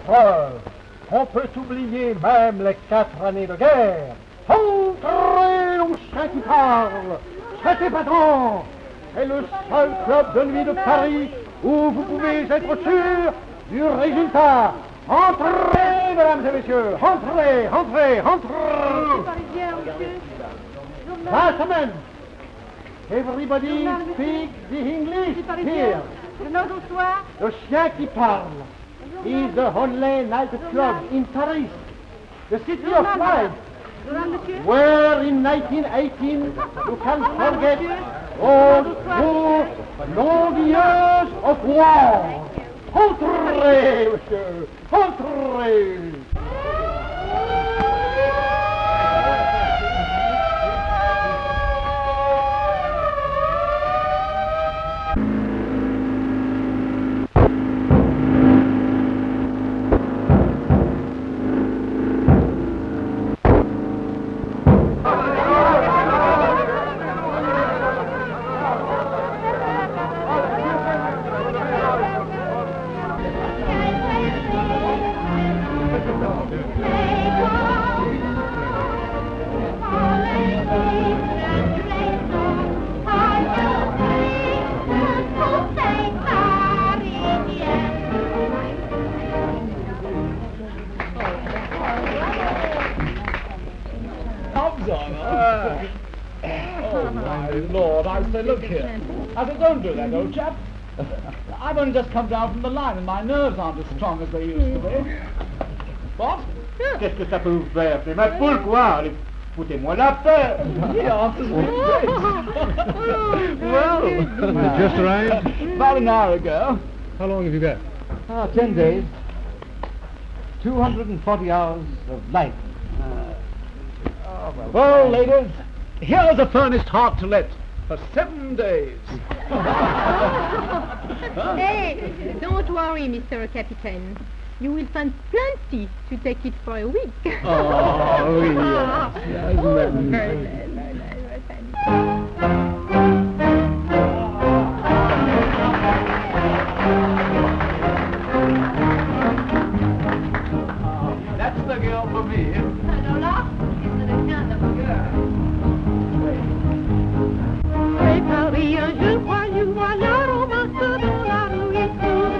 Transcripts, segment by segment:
empereur. On peut oublier même les 4 années de guerre. Entrez au chien qui parle. Cet épatant est le seul club de nuit de Paris où vous pouvez être sûr du résultat. Entrez, mesdames et messieurs. Entrez, entrez, entrez. Gentlemen, everybody speak the English here. Le chien qui parle is the only night club in Paris, the city of pride, where in 1918 you can forget all the long years of war. Entrez, monsieur, entrez. Look here. I said, don't do that, old chap. I've only just come down from the line and my nerves aren't as strong as they used to be. What? Qu'est-ce que ça peut vous faire? C'est ma poule, quoi. Foutez-moi la paix. The answer's been great. Well, you just arrived? About an hour ago. How long have you got? 10 days. 240 hours of life. Well, ladies, here's a furnished heart to let for 7 days. Hey, don't worry, Mr. Captain. You will find plenty to take it for a week. Oh, yes. Very nice, very nice, very nice. That's the girl for me. Lola, c'est le chien de mon cœur. Paris, je crois la romance dans la rue et tout le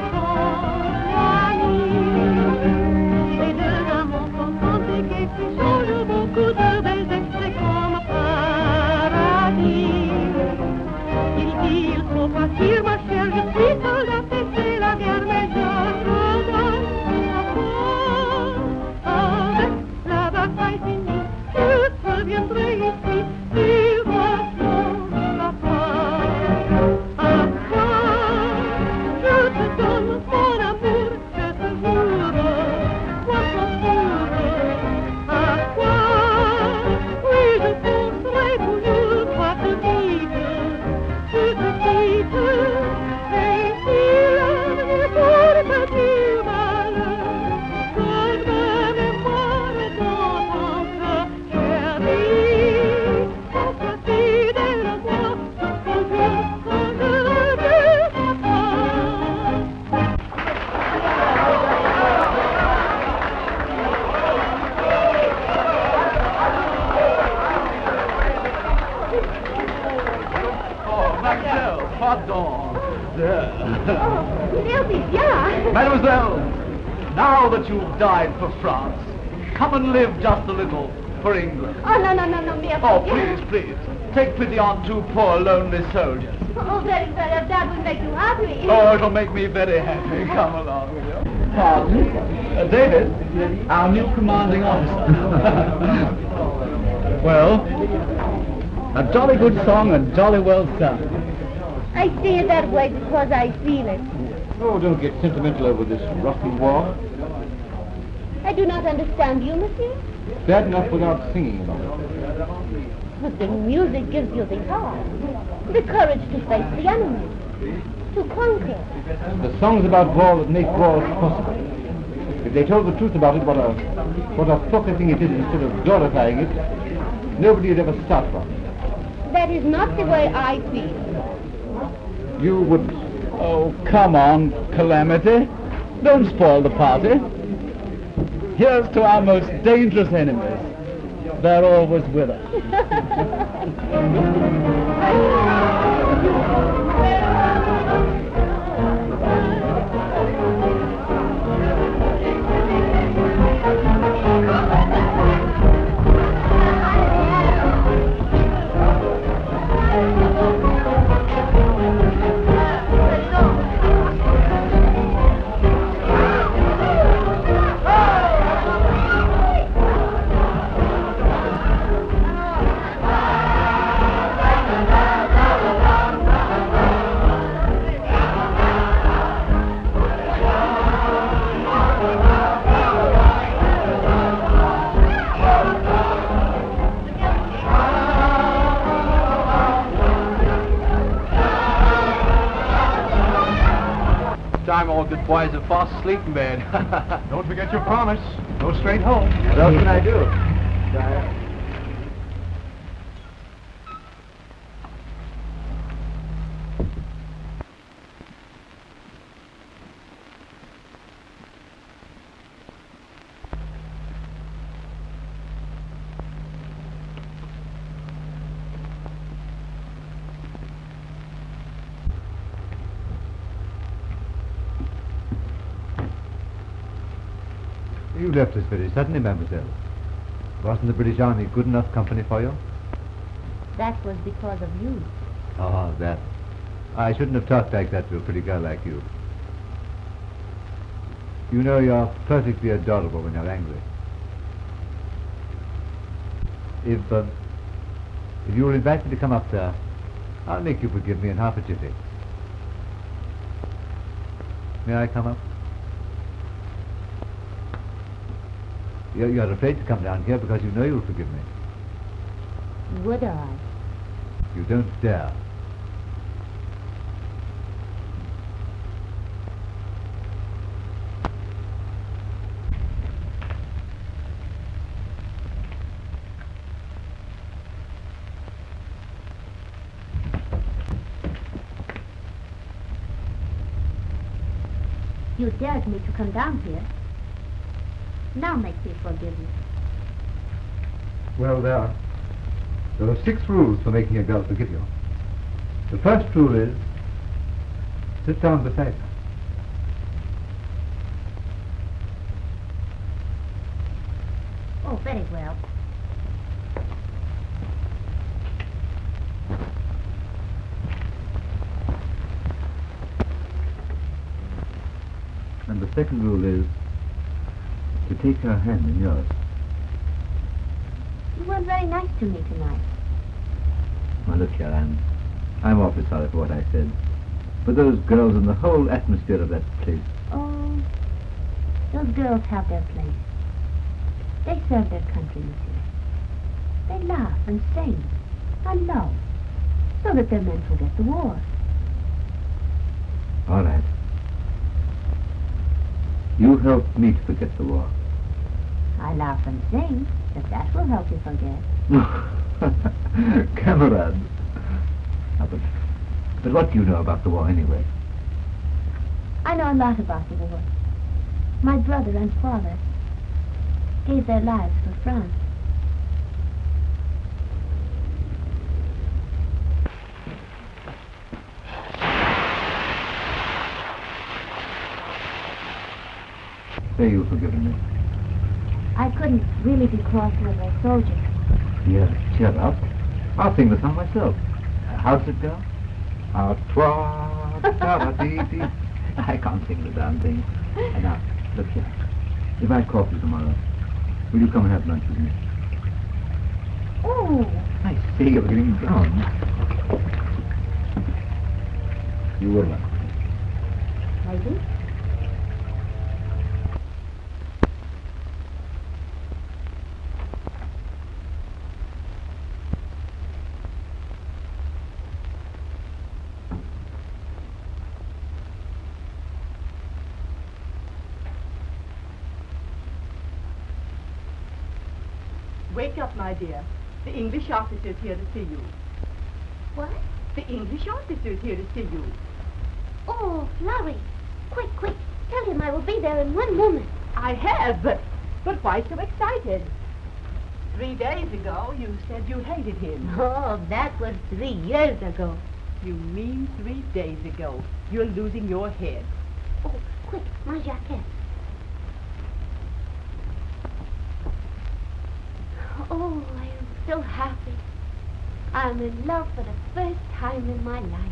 et deux amants contentés qui changent beaucoup de belles extraits comme paradis. Il faut partir, ma chère, je suis soldat et c'est la guerre, mais je regrette avec la bataille finie, je reviendrai ici, tu vois. Mademoiselle, now that you've died for France, come and live just a little for England. Oh, no, merci. Oh, please, take pity on 2 poor lonely soldiers. Oh, very, that will make you happy. Oh, it'll make me very happy. Come along with you. Pardon? David, our new commanding officer. Well, a jolly good song and jolly well sung. I say it that way because I feel it. Oh, don't get sentimental over this rocky war. I do not understand you, monsieur. Bad enough without singing about it. But the music gives you the heart, the courage to face the enemy, to conquer. The songs about war that make war possible. If they told the truth about it, what a proper thing it is instead of glorifying it, nobody would ever start from it. That is not the way I feel. You wouldn't. Oh, come on, Calamity. Don't spoil the party. Here's to our most dangerous enemies. They're always with us. Time all good boys are fast asleep in bed. Don't forget your promise. Go straight home. What else can I do? You left us very suddenly, mademoiselle. Wasn't the British Army good enough company for you? That was because of you. Oh, that. I shouldn't have talked like that to a pretty girl like you. You know you're perfectly adorable when you're angry. If you will invite me to come up there, I'll make you forgive me in half a jiffy. May I come up? You're afraid to come down here because you know you'll forgive me. Would I? You don't dare. You dared me to come down here. Now make me forgive you. Well, there are 6 rules for making a girl forgive you. The first rule is, sit down beside her. Oh, very well. And the second rule is, to take her hand in yours. You weren't very nice to me tonight. Well, look here, I'm awfully sorry for what I said. But those girls and the whole atmosphere of that place. Oh, those girls have their place. They serve their country, monsieur. They laugh and sing and love so that their men forget the war. All right. You helped me to forget the war. I laugh and sing, if that will help you forget. Camarade. But what do you know about the war anyway? I know a lot about the war. My brother and father gave their lives for France. Say you've forgiven me. I couldn't really be cross with a soldier. Yes, cheer up. I'll sing the song myself. How does it go? Twa-da-da-dee-dee. I can't sing the damn thing. And now, look here. If I call you tomorrow, will you come and have lunch with me? Oh, I say you're getting drunk. You will not. maybe. Wake up, my dear. The English officer's here to see you. What? The English officer's here to see you. Oh, Florrie. Quick, quick. Tell him I will be there in 1 moment. I have, but... But why so excited? 3 days ago, you said you hated him. Oh, that was 3 years ago. You mean 3 days ago. You're losing your head. Oh, quick, my jacket. Oh, I am so happy. I'm in love for the first time in my life.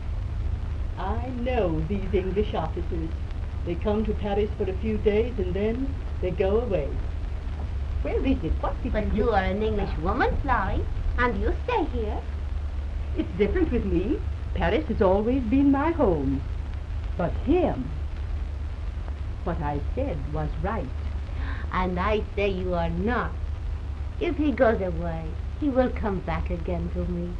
I know these English officers. They come to Paris for a few days and then they go away. Where is it? What did But you are an English woman, Florrie, and you stay here. It's different with me. Paris has always been my home. But him, what I said was right. And I say you are not. If he goes away, he will come back again to me.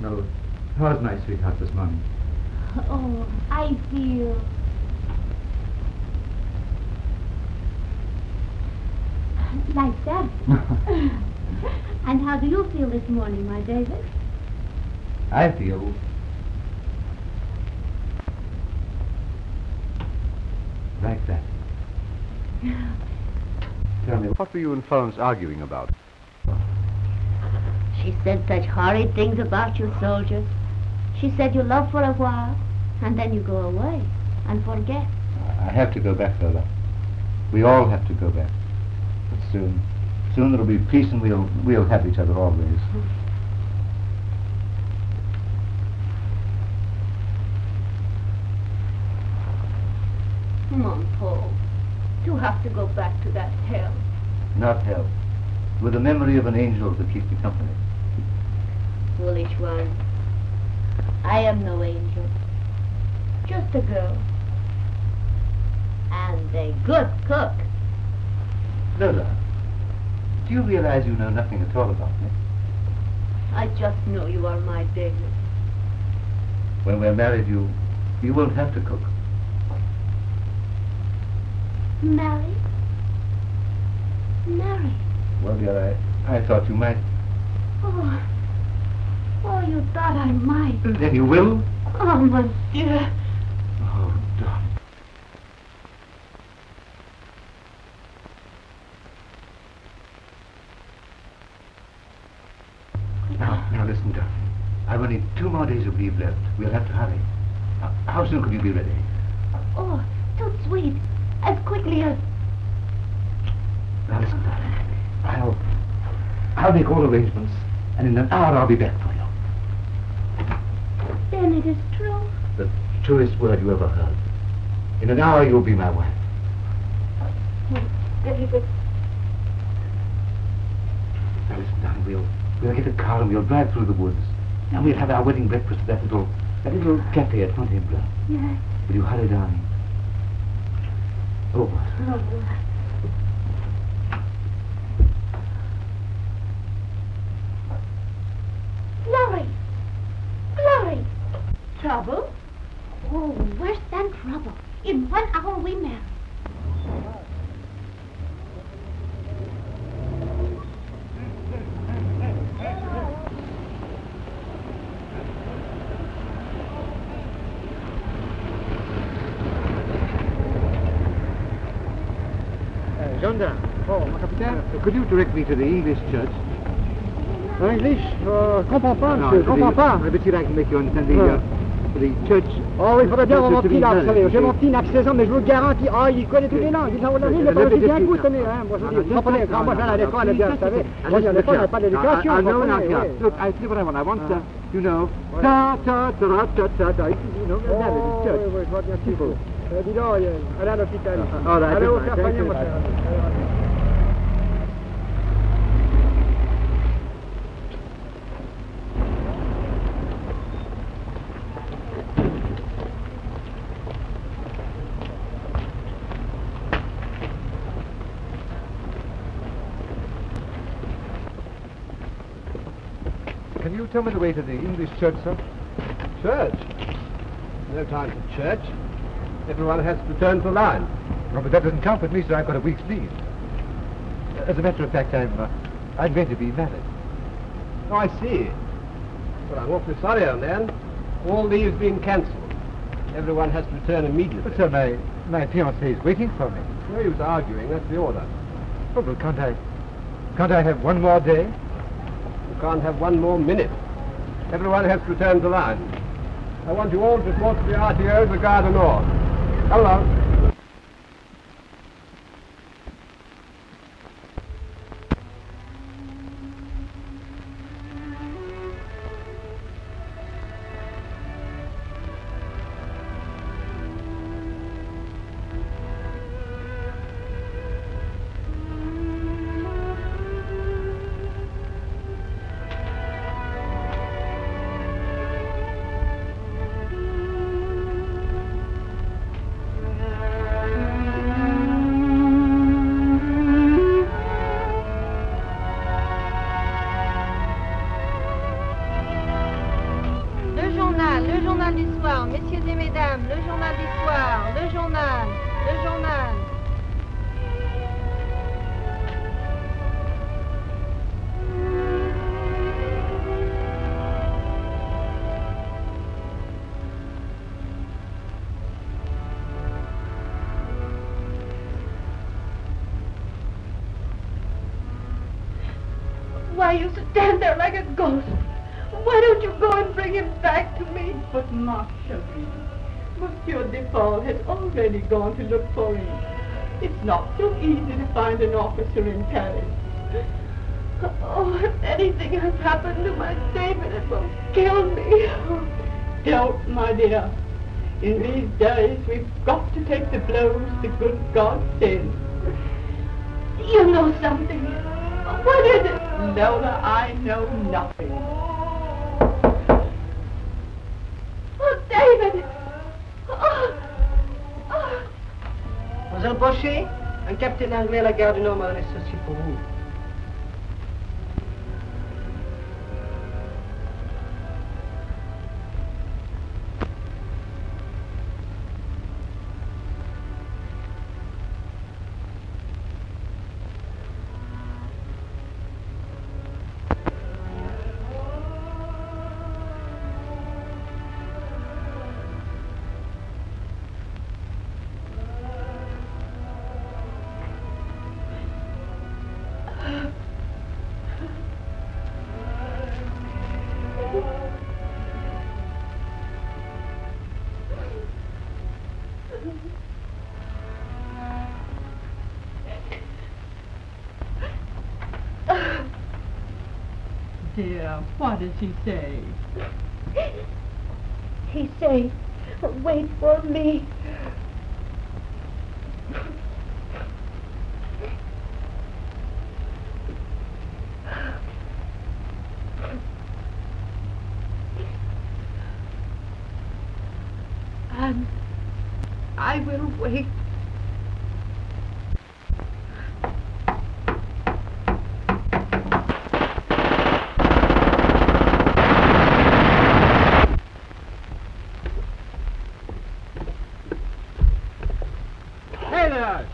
No. How's my sweetheart this morning? Oh, I feel... like that. And how do you feel this morning, my David? I feel... like that. Tell me, what were you and Florence arguing about? She said such horrid things about you soldiers. She said you love for a while, and then you go away and forget. I have to go back, Lola. We all have to go back. But soon there'll be peace and we'll have each other always. Come on, Paul. You have to go back to that hell. Not hell. With the memory of an angel to keep me company. Foolish one. I am no angel. Just a girl. And a good cook. Lola, do you realize you know nothing at all about me? I just know you are my David. When we're married, you won't have to cook. Married? Married? Well, dear, I thought you might. Oh, you thought I might. Then you will? Oh, my dear. Oh, darling. Now listen, darling. I've only 2 more days of leave left. We'll have to hurry. How soon could you be ready? Oh, too sweet. As quickly as... Now listen, darling. I'll make all arrangements, and in an hour I'll be back for you. Then it is true. The truest word you ever heard. In an hour you'll be my wife. David. Now listen, darling, we'll get a car and we'll drive through the woods. And we'll have our wedding breakfast at that little cafe at Fontainebleau. Yes. Will you hurry, darling? Oh, what? Oh. Glory! Trouble? Oh, worse than trouble. In 1 hour we marry. Gendarme. Oh, mon capitaine. Could you direct me to the English church? English? Comprends pas, No, monsieur, comprends pas. But I can make you understand the church. Oh, il faudrait bien avoir mon to petit be là, vous married, savez. J'ai you mon see. petit là, 16 ans, mais je vous le garantis. Ah, il connaît toutes les langues. Il s'en va il a pas bien goût, tenez, hein. Moi, je vous dis, vous comprenez, quand moi, je vais à l'école, elle est bien, vous savez. Moi, à l'école, on n'a pas d'éducation, vous No, comprenez, not oui. Look, I see what I want. I want, you know, ta. You know, that is Oh, church. oui, je vois bien ce qu'il faut. Dis donc, allez à l'hôpital. All right, Allez au goodbye. faire Thank soigner, you. mon cher. Can you tell me the way to the English church, sir? Church? No time for church. Everyone has to turn to line. Oh, but that doesn't count with me, sir. I've got a week's leave. As a matter of fact, I'm going to be married. Oh, I see. Well, I'm awfully sorry, old man. All leave's been cancelled. Everyone has to return immediately. But, sir, my fiancé is waiting for me. No use arguing, that's the order. Oh, but can't I have one more day? You can't have one more minute. Everyone has to return to line. I want you all to report to the RTO in the Garden North. Come along. Le journal du soir, messieurs et mesdames, le journal du soir, le journal. Why you stand there like a ghost? Why don't you go and bring him back to me? But ma chérie, Monsieur Defoe has already gone to look for him. It's not so easy to find an officer in Paris. Oh, if anything has happened to my David, it will kill me. Don't, my dear. In these days, we've got to take the blows the good God sends. You know something. What is it? Lola, I know nothing. Oh, David! Oh. Mademoiselle Bochet, un capitaine anglais à la gare du Nord m'a laissé ceci pour vous. Dear, what does he say? He say, wait for me. And I will wait.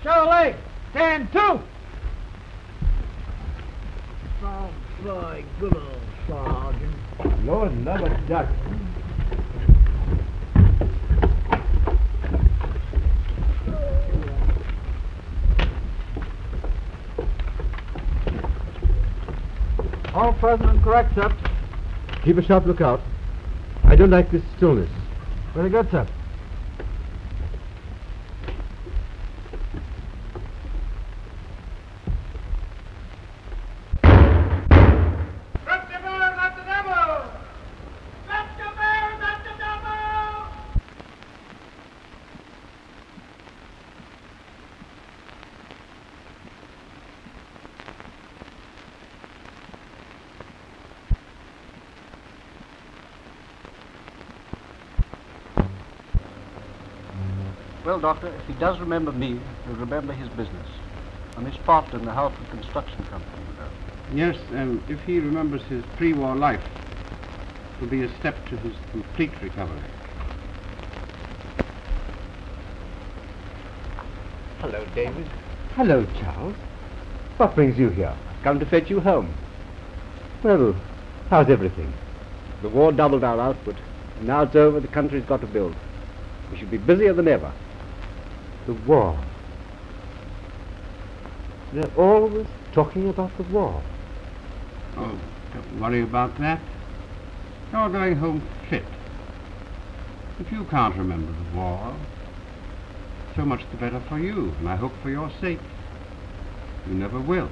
Show leg! Stand to! Oh, boy, good old Sergeant. Lord love a duck. All present and correct, sir. Keep a sharp lookout. I don't like this stillness. Very good, sir. Well, Doctor, if he does remember me, he'll remember his business and his part in the Halford Construction Company, you know. Yes, if he remembers his pre-war life, it will be a step to his complete recovery. Hello, David. Hello, Charles. What brings you here? Come to fetch you home. Well, how's everything? The war doubled our output. And now it's over, the country's got to build. We should be busier than ever. The war. They're always talking about the war. Oh, don't worry about that. You're going home fit. If you can't remember the war, so much the better for you, and I hope for your sake you never will.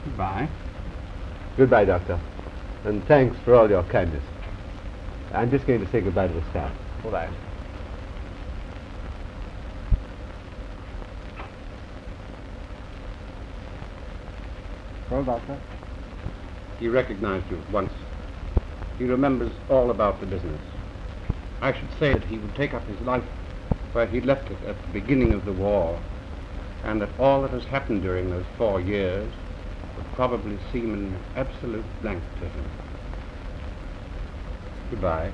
Goodbye. Goodbye, Doctor. And thanks for all your kindness. I'm just going to say goodbye to the staff. All right. Well, Doctor? He recognized you at once. He remembers all about the business. I should say that he would take up his life where he left it at the beginning of the war, and that all that has happened during those 4 years would probably seem an absolute blank to him. Goodbye.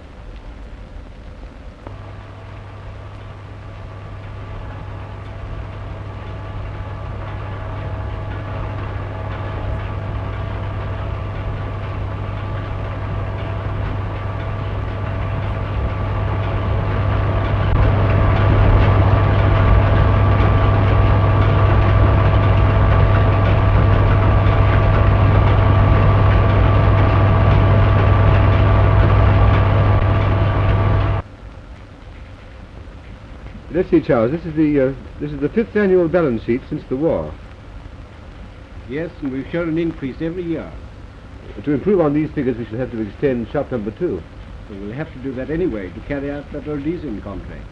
Let's see, Charles. This is the 5th annual balance sheet since the war. Yes, and we've shown an increase every year. To improve on these figures, we shall have to extend shop number 2. So we'll have to do that anyway to carry out that leasing contract.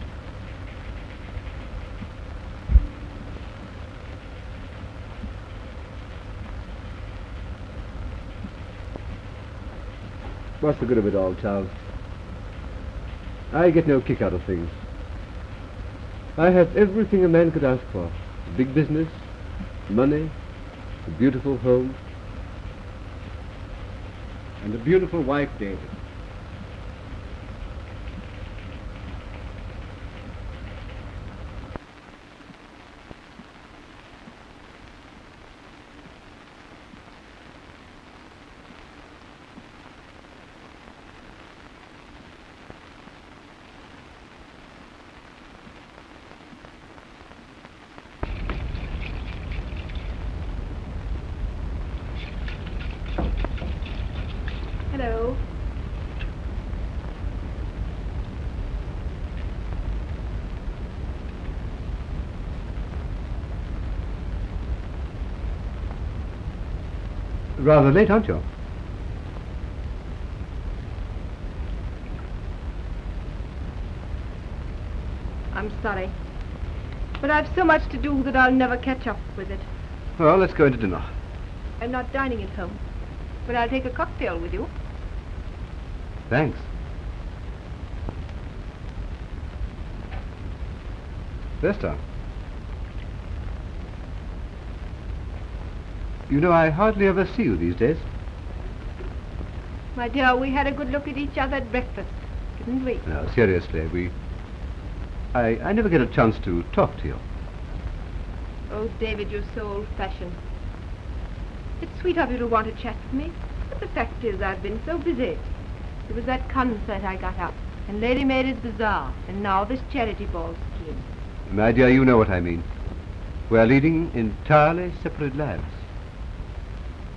What's the good of it all, Charles? I get no kick out of things. I have everything a man could ask for. Big business, money, a beautiful home. And a beautiful wife, David. Hello. Rather late, aren't you? I'm sorry. But I've so much to do that I'll never catch up with it. Well, let's go into dinner. I'm not dining at home, but I'll take a cocktail with you. Thanks. Vesta. You know, I hardly ever see you these days. My dear, we had a good look at each other at breakfast, didn't we? No, seriously, I never get a chance to talk to you. Oh, David, you're so old-fashioned. It's sweet of you to want to chat with me, but the fact is I've been so busy. There was that concert I got up, and Lady Mary's Bazaar, and now this charity ball scheme. My dear, you know what I mean. We're leading entirely separate lives.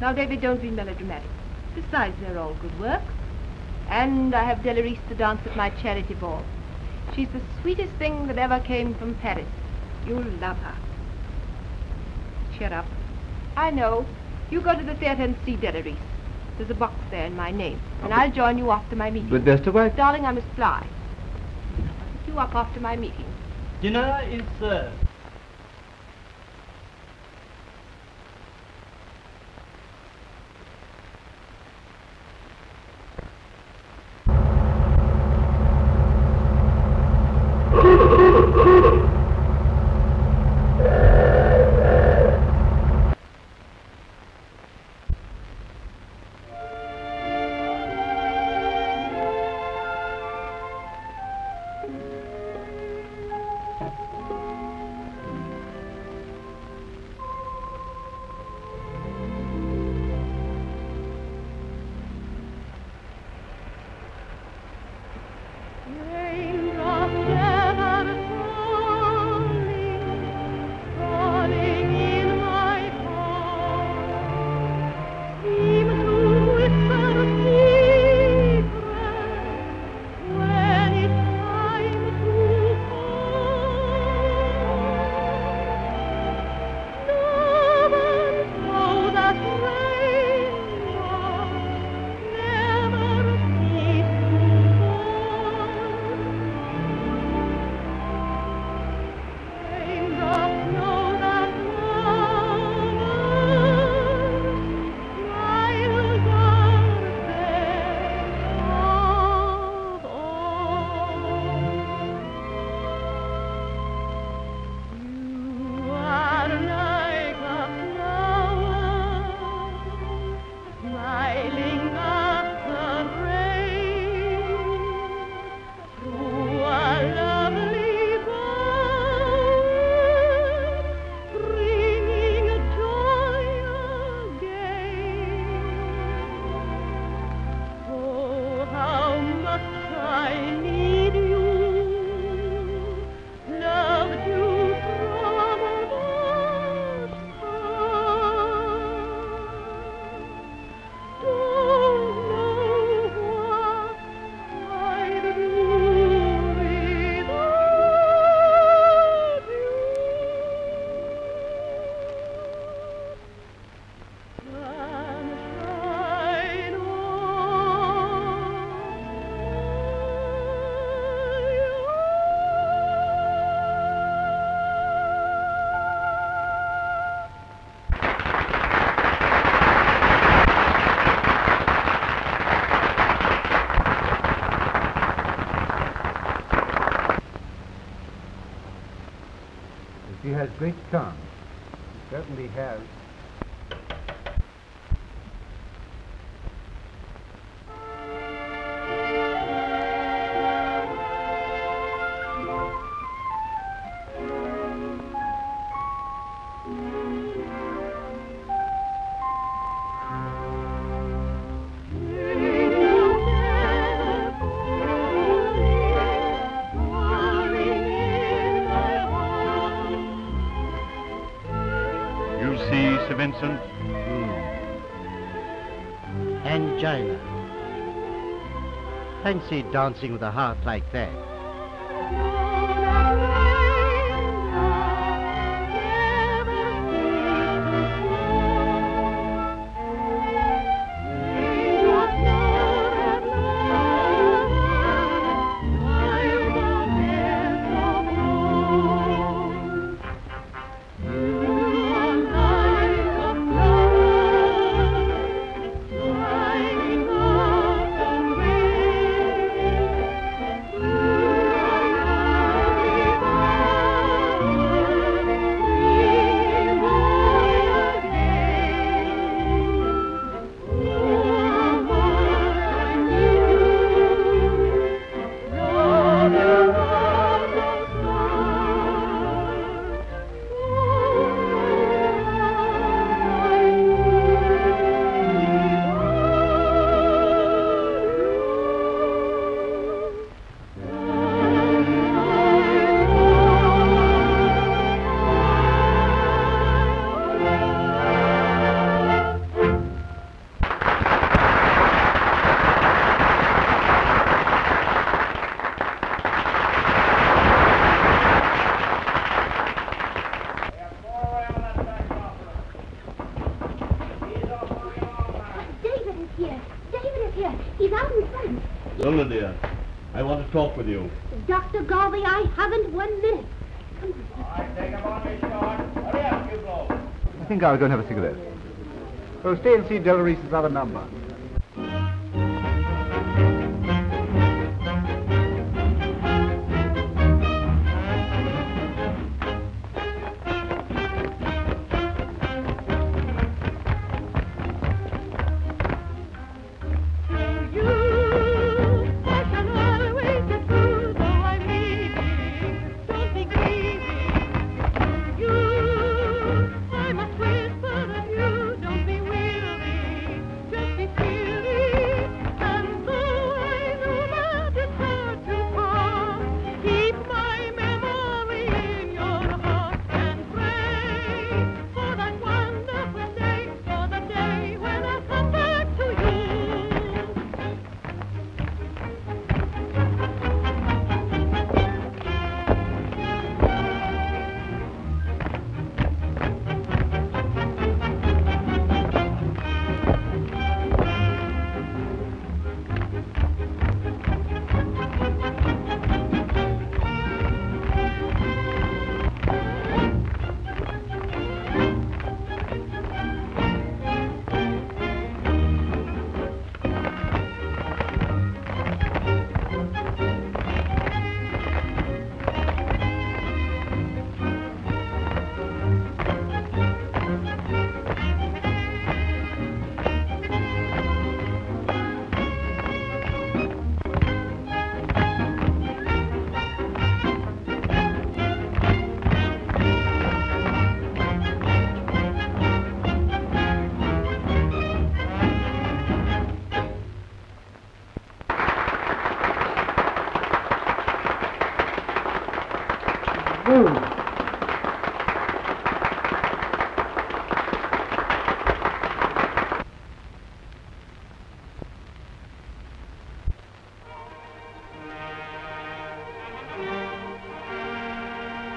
Now, David, don't be melodramatic. Besides, they're all good work. And I have Deloryse to dance at my charity ball. She's the sweetest thing that ever came from Paris. You'll love her. Cheer up. I know. You go to the theatre and see Deloryse. There's a box there in my name, and I'll join you after my meeting. But Vesta, why? Darling, I must fly. I'll pick you up after my meeting. Dinner is served. great charm. He certainly has. Vincent? Angina. Fancy dancing with a heart like that. Lola, dear, I want to talk with you. Dr. Garvey, I haven't 1 minute. I think I'll go and have a cigarette. Oh, stay and see Deloryse's other number.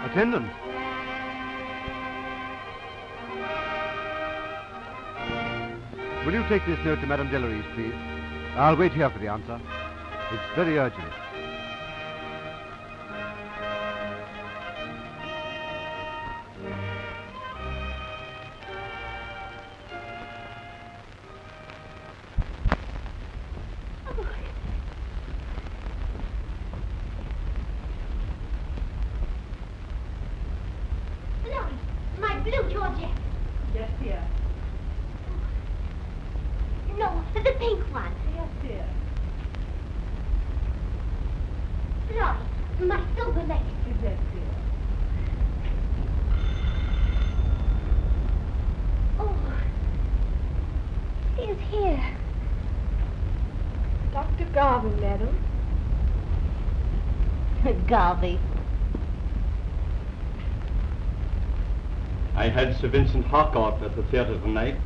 Attendant. Will you take this note to Madame Deloryse, please? I'll wait here for the answer. It's very urgent. blue Georgette? Yes, dear. No, the pink one. Yes, dear. Floyd, my silver lace. Yes, dear. Oh, he is here. Dr. Garvey, madam. Garvey. I had Sir Vincent Harcourt at the theatre tonight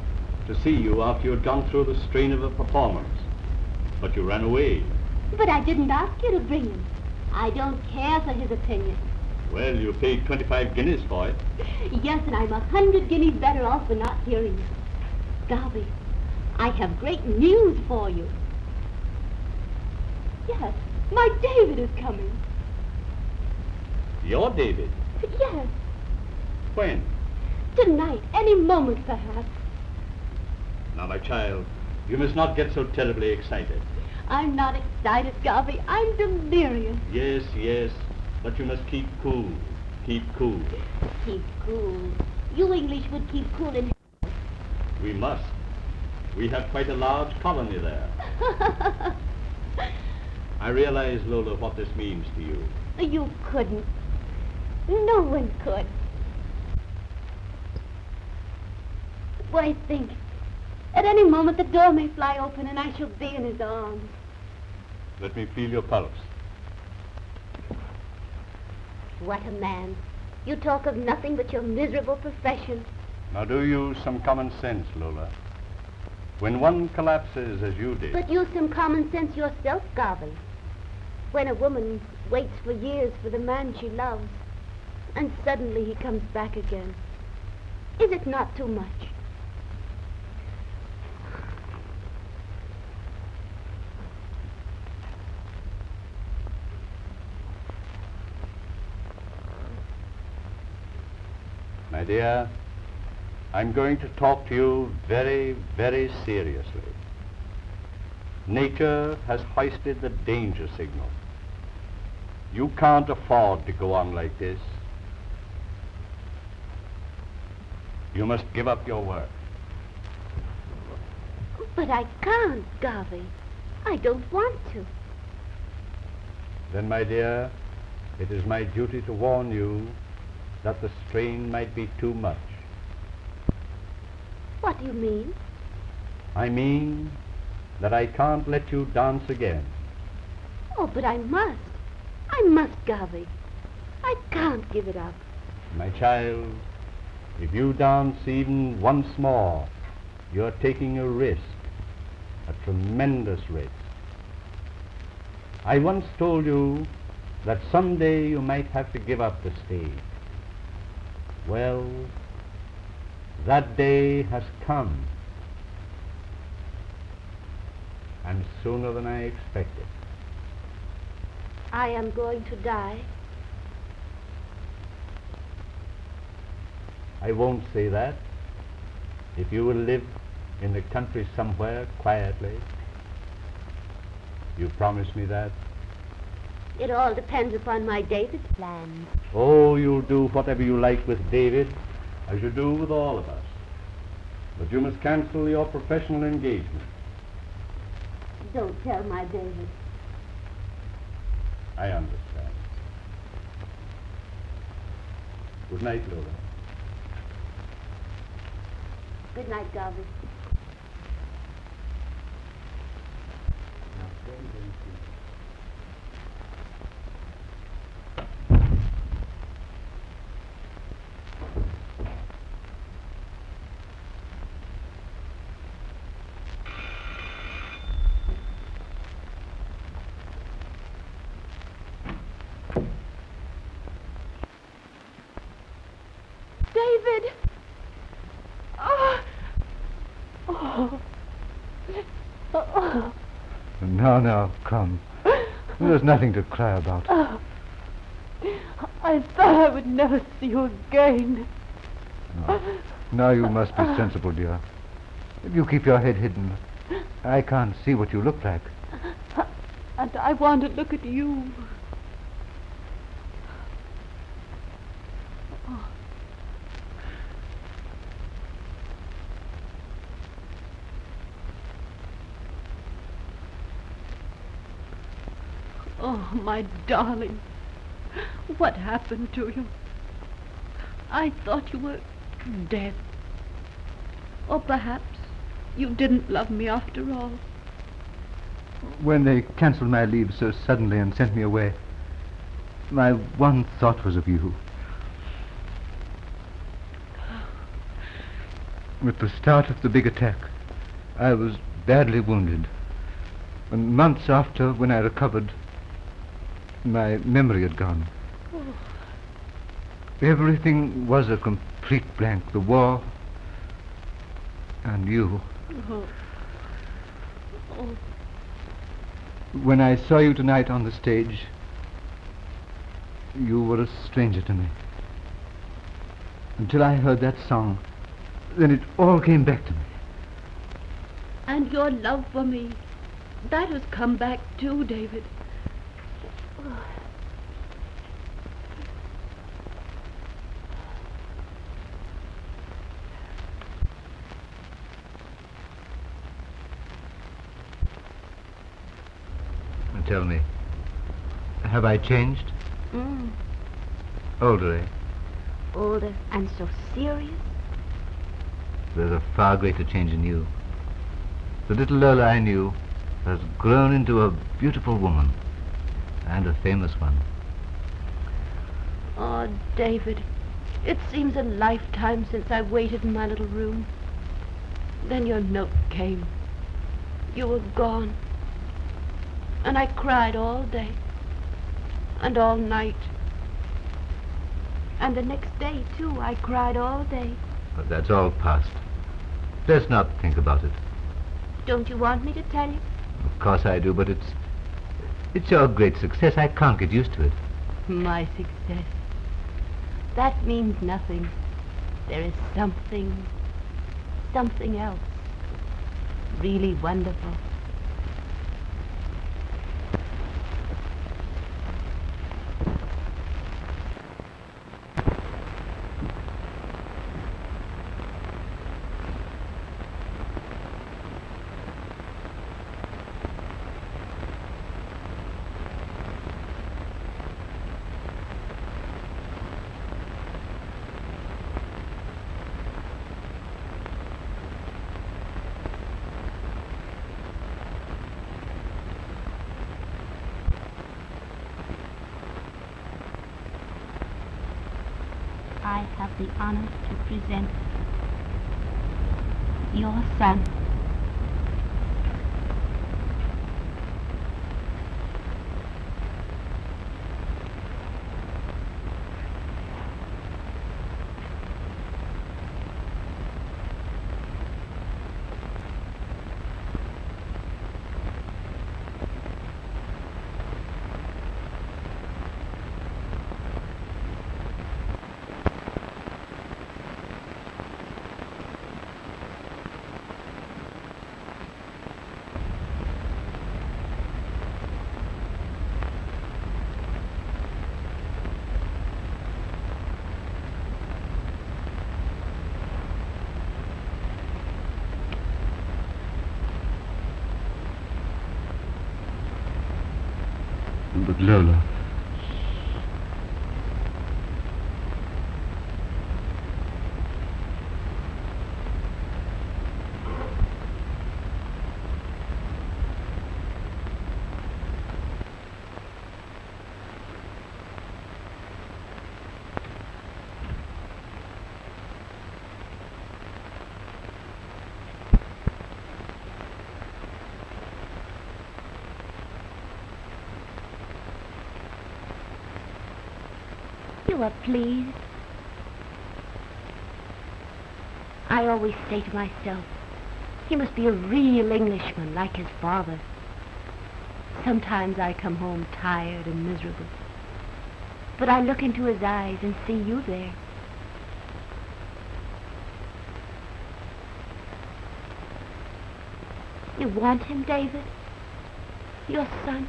to see you after you had gone through the strain of a performance. But you ran away. But I didn't ask you to bring him. I don't care for his opinion. Well, you paid 25 guineas for it. Yes, and I'm 100 guineas better off for not hearing you. Garvey, I have great news for you. Yes, my David is coming. Your David? Yes, When? tonight, any moment perhaps. Now, my child, you must not get so terribly excited. I'm not excited, Garvey. I'm delirious. Yes, yes, but you must keep cool. Keep cool. Keep cool. You English would keep cool in... We must. We have quite a large colony there. I realize, Lola, what this means to you. You couldn't. No one could. Why, think. At any moment the door may fly open and I shall be in his arms. Let me feel your pulse. What a man. You talk of nothing but your miserable profession. Now do use some common sense, Lola. When one collapses as you did... But use some common sense yourself, Garvey. When a woman waits for years for the man she loves, and suddenly he comes back again, is it not too much? My dear, I'm going to talk to you very, very seriously. Nature has hoisted the danger signal. You can't afford to go on like this. You must give up your work. But I can't, Garvey. I don't want to. Then, my dear, it is my duty to warn you that the strain might be too much. What do you mean? I mean that I can't let you dance again. Oh, but I must. I must, Garvey. I can't give it up. My child, if you dance even once more, you're taking a risk, a tremendous risk. I once told you that someday you might have to give up the stage. Well, that day has come, and sooner than I expected. I am going to die. I won't say that. If you will live in the country somewhere quietly, you promise me that? It all depends upon my David's plans. Oh, you'll do whatever you like with David, as you do with all of us. But you must cancel your professional engagement. Don't tell my David. I understand. Good night, Lola. Good night, Garvey. David! Oh! Oh! Oh! Now, come. There's nothing to cry about. Oh. I thought I would never see you again. Now you must be sensible, dear. If you keep your head hidden, I can't see what you look like. And I want to look at you. Oh, my darling. What happened to you? I thought you were dead. Or perhaps you didn't love me after all. When they cancelled my leave so suddenly and sent me away, my one thought was of you. With the start of the big attack, I was badly wounded. And months after, when I recovered, my memory had gone. Oh. Everything was a complete blank. The war and you. Oh. Oh. When I saw you tonight on the stage, you were a stranger to me. Until I heard that song, then it all came back to me. And your love for me, that has come back too, David. Oh. Tell me, have I changed? Older, eh? Older and so serious? There's a far greater change in you. The little Lola I knew has grown into a beautiful woman, and a famous one. Oh, David, it seems a lifetime since I waited in my little room. Then your note came. You were gone. And I cried all day and all night. And the next day, too, I cried all day. But that's all past. Let's not think about it. Don't you want me to tell you? Of course I do, but it's your great success. I can't get used to it. My success. That means nothing. There is something else. Really wonderful. I have the honor to present your son. But Lola... You are pleased? I always say to myself, he must be a real Englishman like his father. Sometimes I come home tired and miserable, but I look into his eyes and see you there. You want him, David? Your son?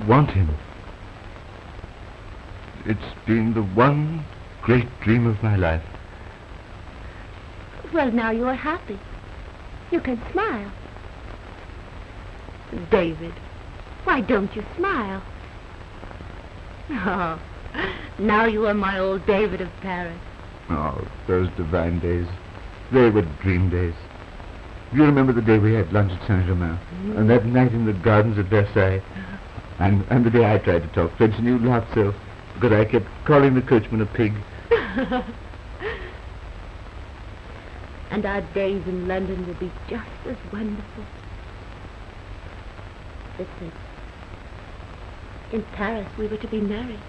Want him? It's been the one great dream of my life. Well, now you are happy. You can smile. David, why don't you smile? Oh, now you are my old David of Paris. Oh, those divine days. They were dream days. Do you remember the day we had lunch at Saint-Germain? And that night in the gardens at Versailles? And the day I tried to talk French and you laughed so because I kept calling the coachman a pig. And our days in London will be just as wonderful. Listen. In Paris we were to be married.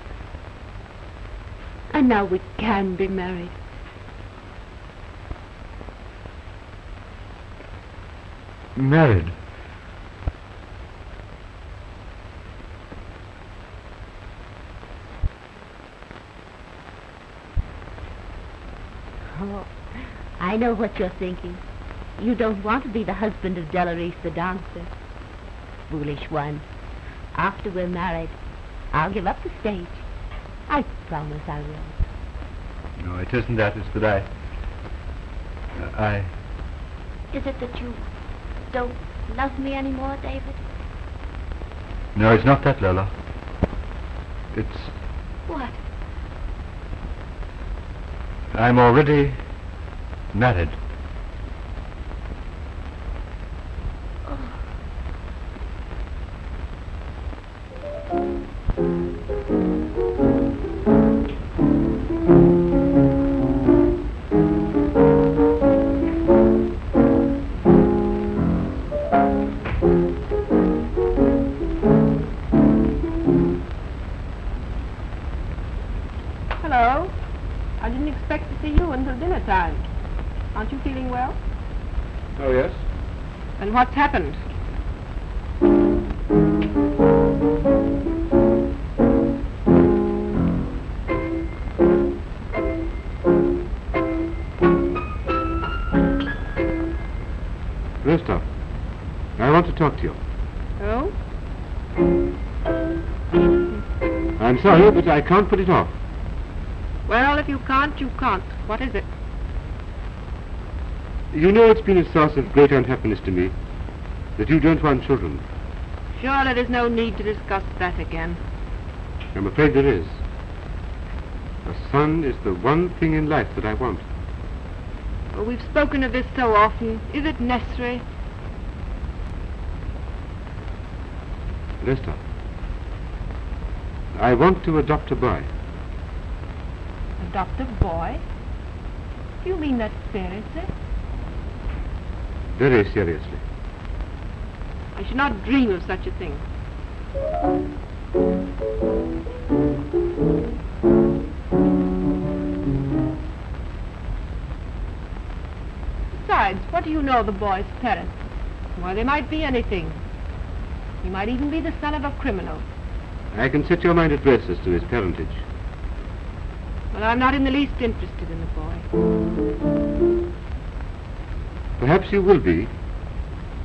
And now we can be married. Married? Oh, I know what you're thinking. You don't want to be the husband of Deloryse the dancer. Foolish one. After we're married, I'll give up the stage. I promise I will. No, it isn't that. It's that I... Is it that you don't love me anymore, David? No, it's not that, Lola. It's... What? I'm already married. Hello. I didn't expect to see you until dinner time. Aren't you feeling well? Oh, yes? And what's happened? Rest I want to talk to you. Oh? I'm sorry, but I can't put it off. Well, if you can't, you can't. What is it? You know it's been a source of great unhappiness to me that you don't want children. Sure, there is no need to discuss that again. I'm afraid there is. A son is the one thing in life that I want. Well, we've spoken of this so often. Is it necessary? Lester, I want to adopt a boy. Adopt a boy? Do you mean that seriously? Very seriously. I should not dream of such a thing. Besides, what do you know of the boy's parents? Why, they might be anything. He might even be the son of a criminal. I can set your mind at rest as to his parentage. Well, I'm not in the least interested in the boy. Perhaps you will be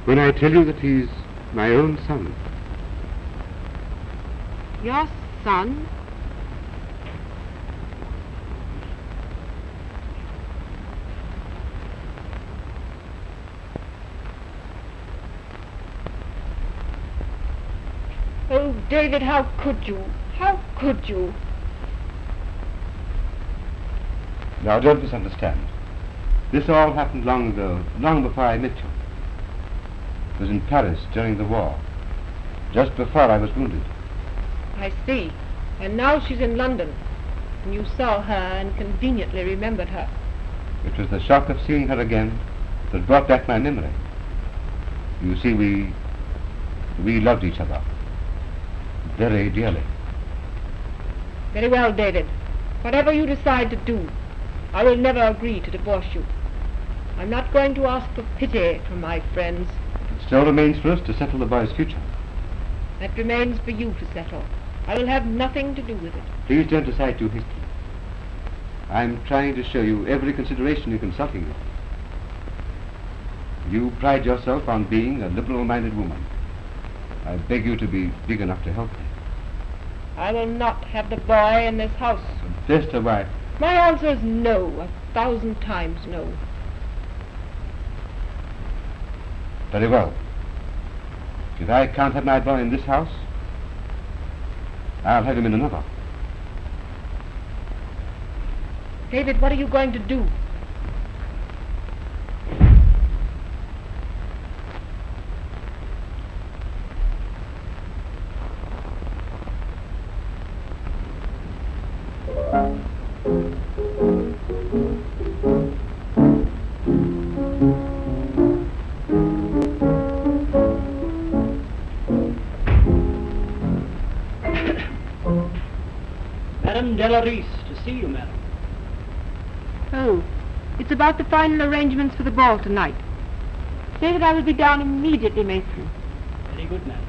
when I tell you that he's my own son. Your son? Oh, David, how could you? How could you? Now, don't misunderstand. This all happened long ago, long before I met you. It was in Paris during the war, just before I was wounded. I see. And now she's in London. And you saw her and conveniently remembered her. It was the shock of seeing her again that brought back my memory. You see, we loved each other very dearly. Very well, David. Whatever you decide to do, I will never agree to divorce you. I'm not going to ask for pity from my friends. It still remains for us to settle the boy's future. That remains for you to settle. I will have nothing to do with it. Please don't decide too hastily. I'm trying to show you every consideration in consulting you. You pride yourself on being a liberal-minded woman. I beg you to be big enough to help me. I will not have the boy in this house. Sister, why? My answer is no, 1,000 times no. Very well. If I can't have my boy in this house, I'll have him in another. David, what are you going to do? Madame Deloryse, to see you, madam. Oh, it's about the final arrangements for the ball tonight. Say that I will be down immediately, Mason. Very good, madam.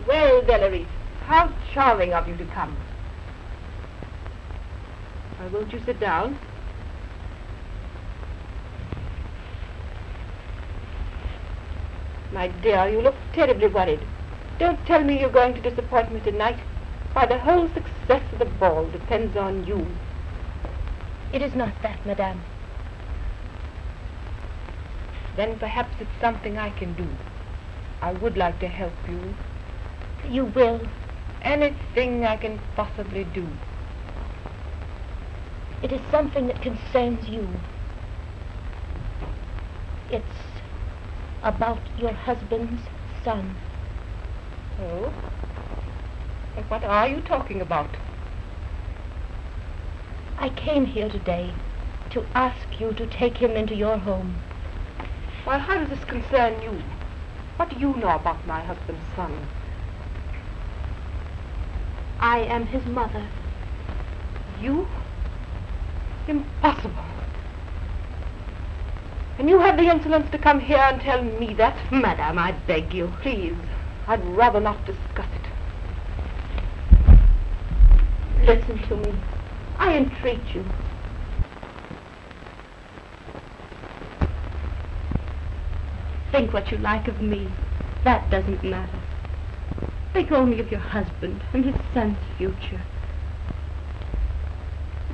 Well, Deloryse, how charming of you to come. Why won't you sit down? My dear, you look terribly worried. Don't tell me you're going to disappoint me tonight. Why, the whole success of the ball depends on you. It is not that, madame. Then perhaps it's something I can do. I would like to help you. You will. Anything I can possibly do. It is something that concerns you. It's about your husband's son. Oh? And what are you talking about? I came here today to ask you to take him into your home. Well, how does this concern you? What do you know about my husband's son? I am his mother. You? Impossible. And you have the insolence to come here and tell me that? Madame, I beg you. Please, I'd rather not discuss it. Listen to me. I entreat you. Think what you like of me. That doesn't matter. Think only of your husband and his son's future.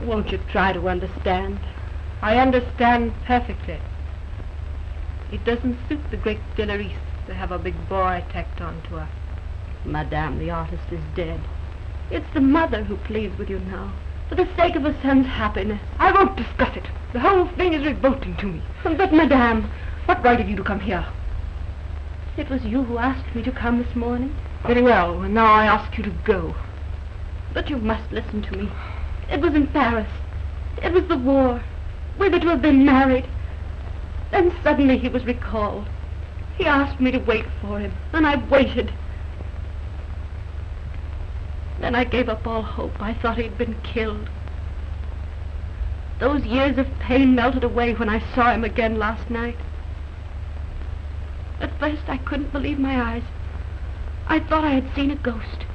Won't you try to understand? I understand perfectly. It doesn't suit the great Deloryse to have a big boy tacked on to her. Madame, the artist is dead. It's the mother who pleads with you now, for the sake of her son's happiness. I won't discuss it. The whole thing is revolting to me. But, madame, what right have you to come here? It was you who asked me to come this morning. Very well, and now I ask you to go. But you must listen to me. It was in Paris. It was the war. We were to have been married. Then suddenly he was recalled. He asked me to wait for him, and I waited. Then I gave up all hope. I thought he'd been killed. Those years of pain melted away when I saw him again last night. At first I couldn't believe my eyes. I thought I had seen a ghost.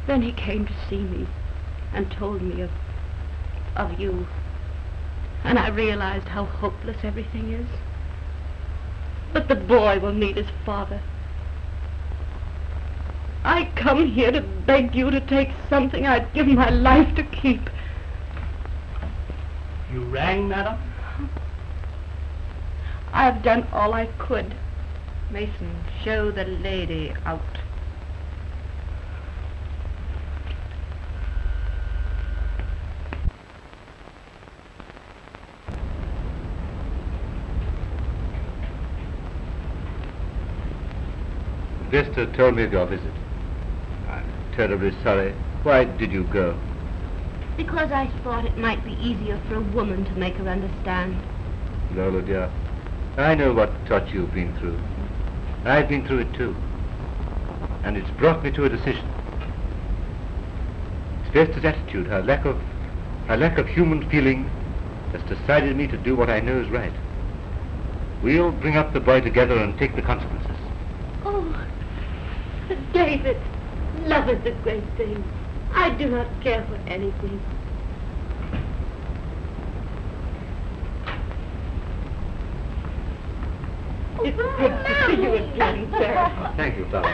Then he came to see me and told me of you. And I realized how hopeless everything is. But the boy will need his father. I come here to beg you to take something I'd give my life to keep. You rang, madam? I've done all I could. Mason, show the lady out. Vesta told me of your visit. I'm terribly sorry. Why did you go? Because I thought it might be easier for a woman to make her understand. Lola, dear, I know what torture you've been through. I've been through it too. And it's brought me to a decision. It's Vesta's attitude, her lack of human feeling, has decided me to do what I know is right. We'll bring up the boy together and take the consequences. Oh, David, love is a great thing. I do not care for anything. It's good to see you again, sir. Thank you, Father.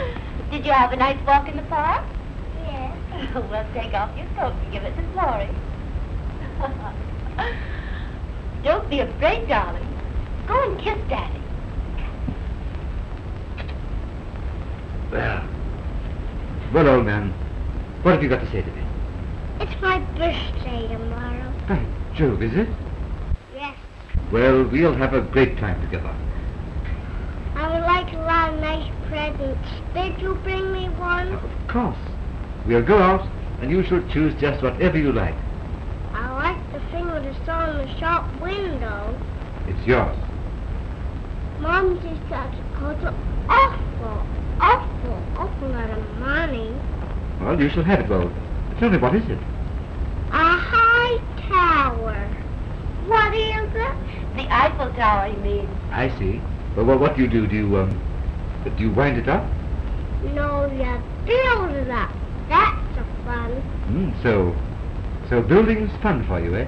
Did you have a nice walk in the park? Yes. Well, take off your coat and give it to Florrie. Don't be afraid, darling. Go and kiss Daddy. Well, old man, what have you got to say to me? It's my birthday tomorrow. By Jove, is it? Yes. Well, we'll have a great time together. I would like a lot of nice presents. Did you bring me one? Of course. We'll go out, and you shall choose just whatever you like. I like the thing with the star in the shop window. It's yours. Mom just said it cost an awful lot of money. Well, you shall have it, well. Tell me, what is it? A high tower. What is it? The Eiffel Tower, you mean? I see. Well, what do you do? Do you wind it up? No, you build it up. That's a fun. So building's fun for you, eh?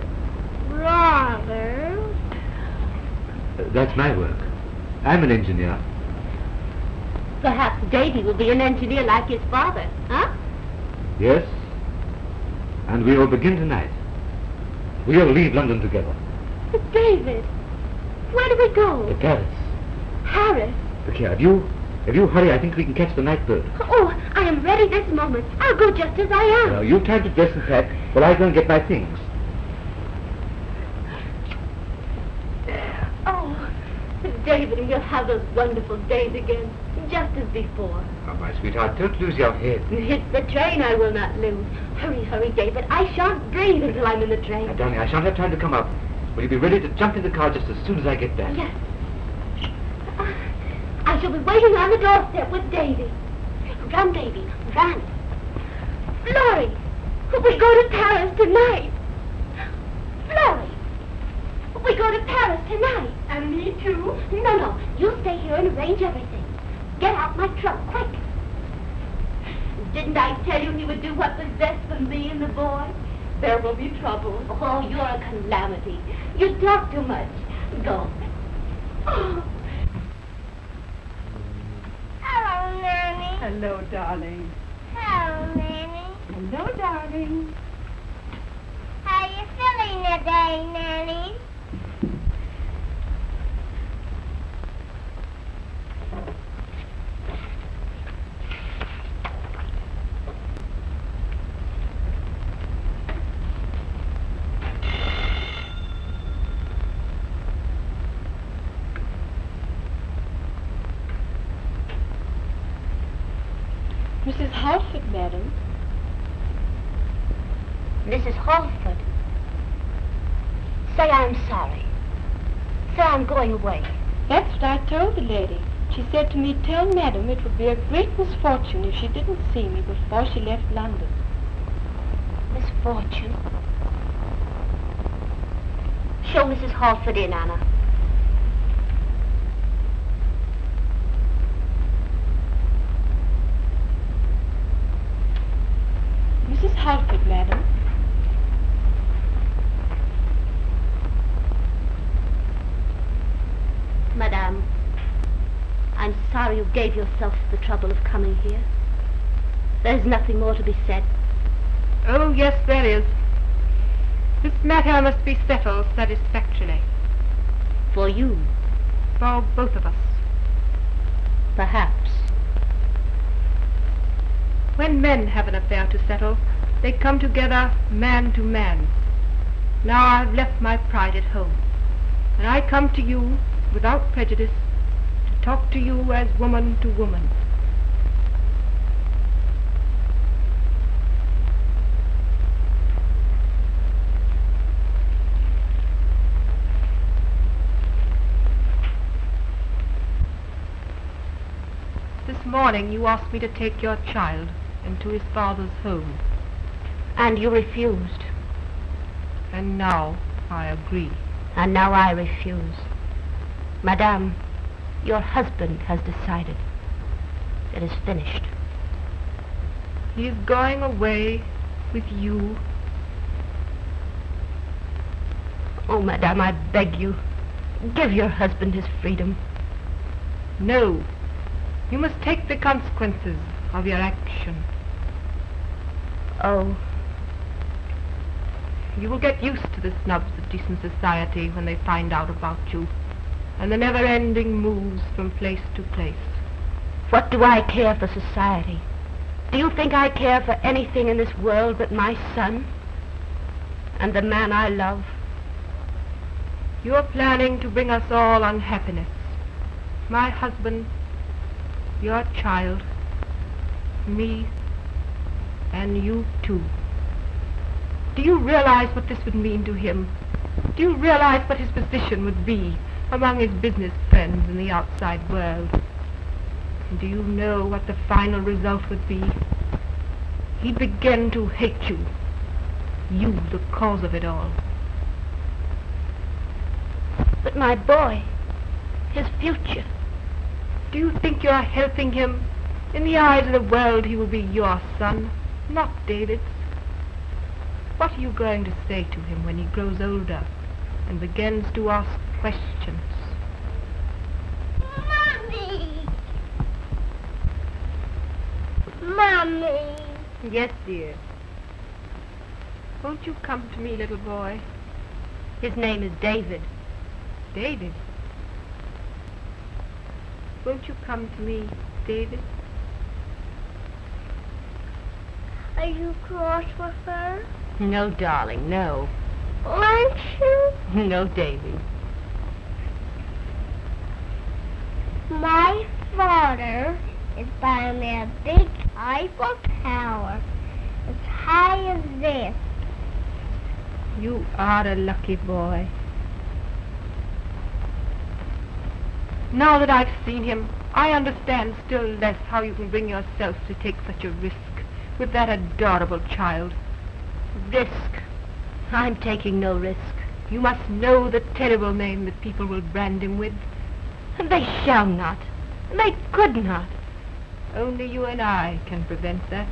Rather. That's my work. I'm an engineer. Perhaps Davy will be an engineer like his father, huh? Yes. And we will begin tonight. We'll leave London together. But David, where do we go? To Paris. Paris? Look here, if you hurry, I think we can catch the night bird. Oh, I am ready this moment. I'll go just as I am. Now, you time to dress and pack while I go and get my things. Oh, David, we'll have those wonderful days again, just as before. Oh, my sweetheart, don't lose your head. It's the train I will not lose. Hurry, hurry, David. I shan't breathe until I'm in the train. Now, darling, I shan't have time to come up. Will you be ready to jump in the car just as soon as I get back? Yes. I shall be waiting on the doorstep with Davy. Run, Davy, run. Florrie, we go to Paris tonight. Florrie, we go to Paris tonight. And me too? No, you stay here and arrange everything. Get out my trunk, quick. Didn't I tell you he would do what was best for me and the boy? There will be trouble. Oh, you're a calamity. You talk too much. Go. Oh. Hello, Nanny. Hello, darling. Hello, Nanny. Hello, darling. How you feeling today, Nanny? Mrs. Halford, madam. Mrs. Halford. Say I'm sorry. Say I'm going away. That's what I told the lady. She said to me, tell madam it would be a great misfortune if she didn't see me before she left London. Misfortune? Show Mrs. Halford in, Anna. Mrs. Halford, madam. Madame, I'm sorry you gave yourself the trouble of coming here. There's nothing more to be said. Oh, yes, there is. This matter must be settled satisfactorily. For you? For both of us. Perhaps. When men have an affair to settle, they come together man to man. Now I've left my pride at home, and I come to you without prejudice to talk to you as woman to woman. This morning you asked me to take your child into his father's home. And you refused. And now I agree. And now I refuse. Madame, your husband has decided. It is finished. He is going away with you. Oh, Madame, I beg you, give your husband his freedom. No. You must take the consequences of your action. Oh, you will get used to the snubs of decent society when they find out about you, and the never-ending moves from place to place. What do I care for society? Do you think I care for anything in this world but my son and the man I love? You're planning to bring us all unhappiness. My husband, your child, me, and you too. Do you realize what this would mean to him? Do you realize what his position would be among his business friends in the outside world? And do you know what the final result would be? He'd begin to hate you. You, the cause of it all. But my boy, his future. Do you think you're helping him? In the eyes of the world, he will be your son, not David's. What are you going to say to him when he grows older and begins to ask questions? Mommy! Mommy! Yes, dear. Won't you come to me, little boy? His name is David. David? Won't you come to me, David? Are you cross with her? No, darling, no. Aren't you? No, David. My father is buying me a big Eiffel Tower as high as this. You are a lucky boy. Now that I've seen him, I understand still less how you can bring yourself to take such a risk with that adorable child. Risk? I'm taking no risk. You must know the terrible name that people will brand him with. They shall not. They could not. Only you and I can prevent that.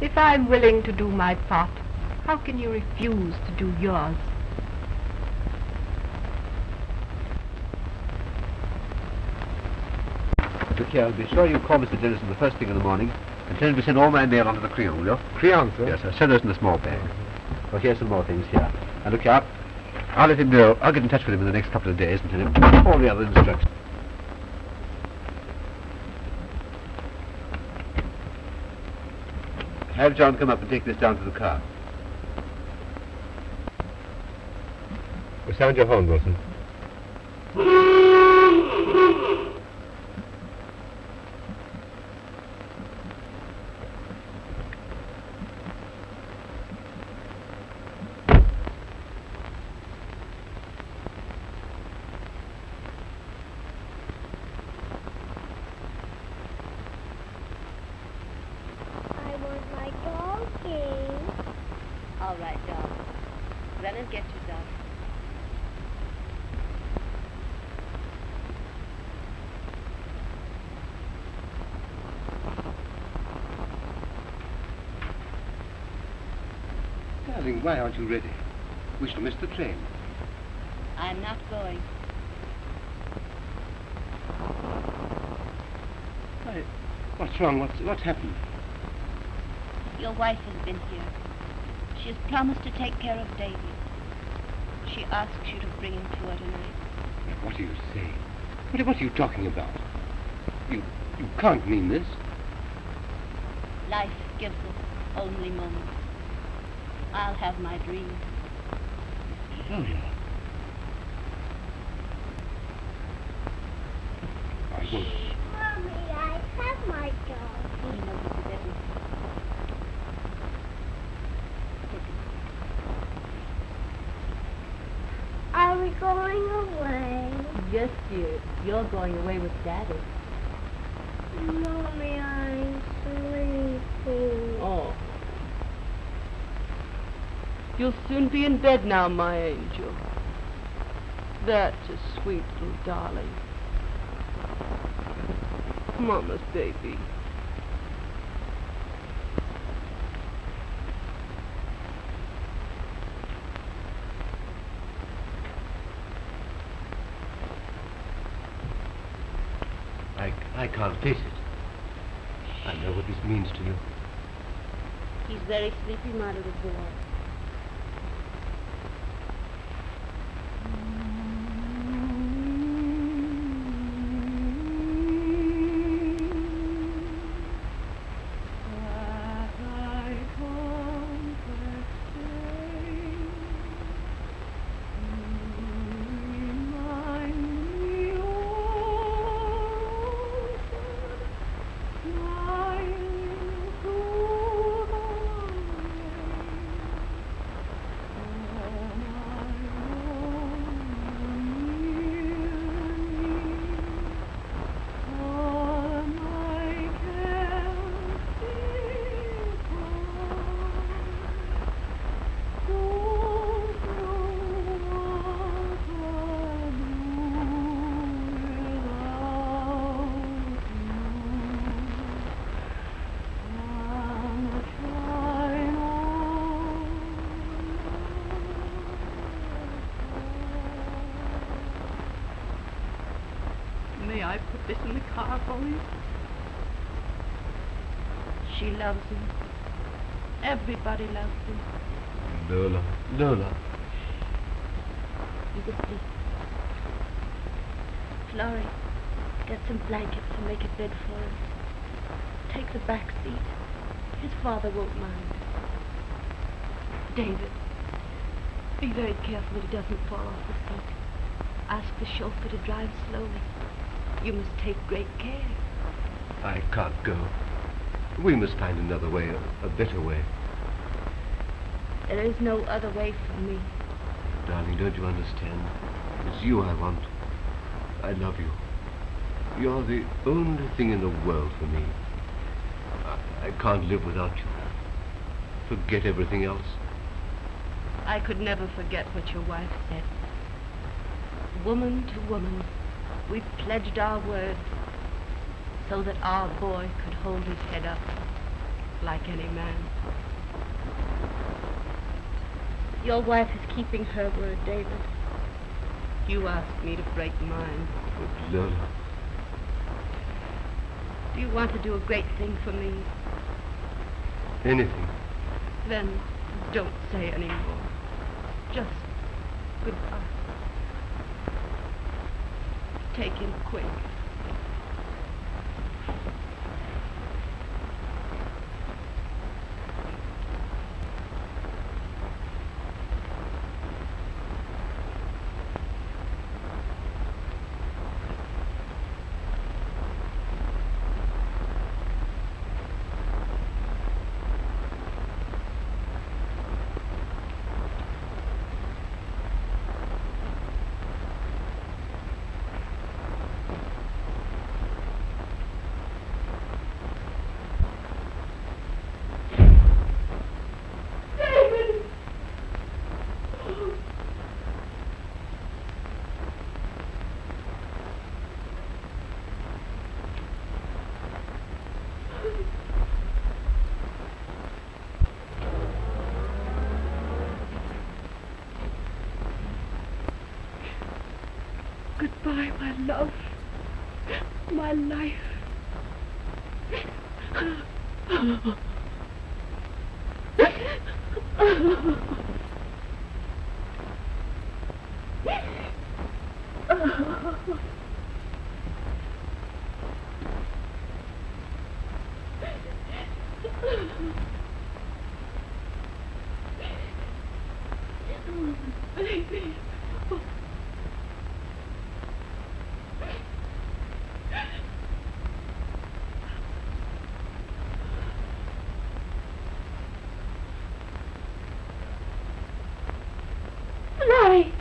If I'm willing to do my part, how can you refuse to do yours? Look here, be sure you call Mr. Dennison the first thing in the morning and tell him to send all my mail onto the Creon, will you? Creon, sir? Yes, sir. Send those in a small bag. Well, here's some more things here. And look here, I'll let him know. I'll get in touch with him in the next couple of days and tell him all the other instructions. Have John come up and take this down to the car. We'll sound your horn, Wilson. All right, darling. Run and get your dog. Darling, why aren't you ready? We shall miss the train. I'm not going. Why, what's wrong? What's happened? Your wife has been here. She has promised to take care of David. She asks you to bring him to her tonight. What are you saying? What are you talking about? You can't mean this. Life gives us only moments. I'll have my dream. Lola. I won't. Mommy, I have my dog. Oh, no, Mrs. Evans. Are we going away? Yes, dear. You're going away with Daddy. Mommy, I'm sleepy. Oh. You'll soon be in bed now, my angel. That's a sweet little darling. Mama's baby. I can't face it. I know what this means to you. He's very sleepy, my little boy. May I put this in the car for you? She loves him. Everybody loves him. Lola. Lola. He's asleep. Florrie, get some blankets and make a bed for him. Take the back seat. His father won't mind. David, be very careful that he doesn't fall off the seat. Ask the chauffeur to drive slowly. You must take great care. I can't go. We must find another way, a better way. There is no other way for me. Darling, don't you understand? It's you I want. I love you. You're the only thing in the world for me. I can't live without you. Forget everything else. I could never forget what your wife said. Woman to woman, we pledged our word so that our boy could hold his head up like any man. Your wife is keeping her word, David. You asked me to break mine. But Lola. Do you want to do a great thing for me? Anything. Then don't say any more. Just goodbye. Take him quick. Goodbye, my love, my life. Baby. Larry!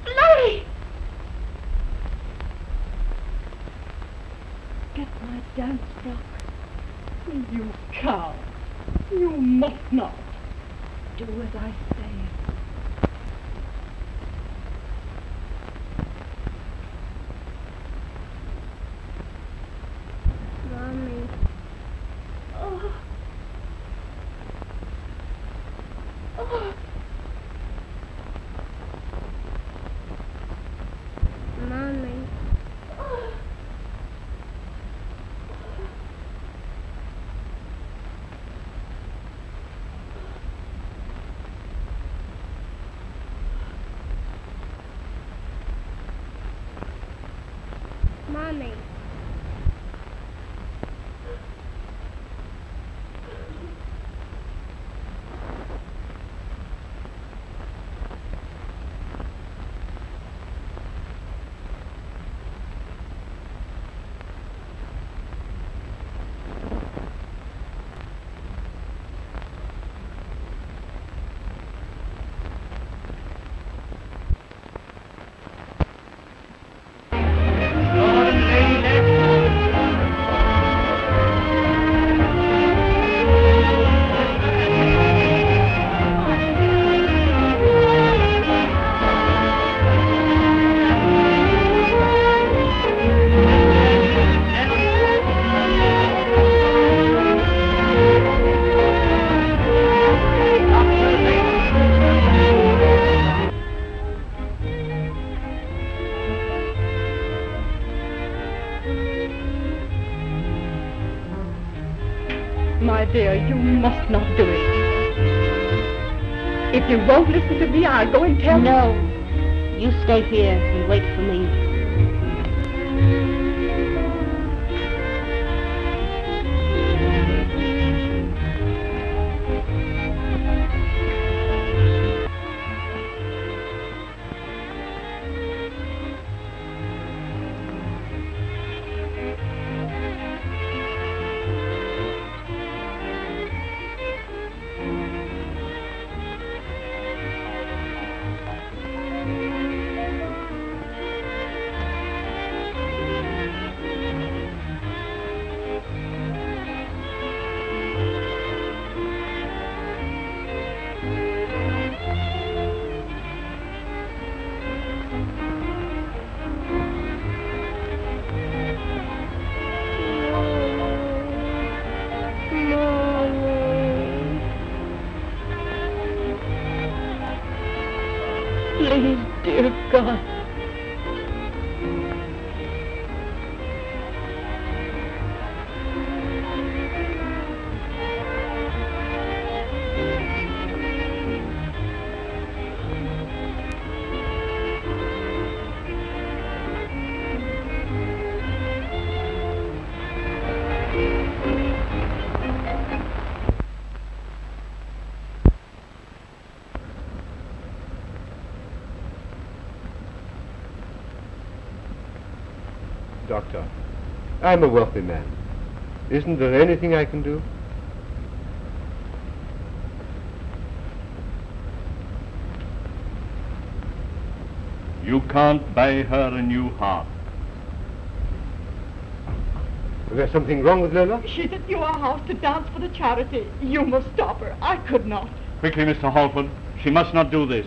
Larry! Get my dance frock. You cow! You must not! Do as I say. Mommy. Oh. Oh. Mommy. Mommy. My dear, you must not do it. If you won't listen to me, I'll go and tell... No. You stay here and wait for me. Please, dear God. Doctor, I'm a wealthy man. Isn't there anything I can do? You can't buy her a new heart. Is there something wrong with Lola? She's at your house to dance for the charity. You must stop her. I could not. Quickly, Mr. Halford. She must not do this.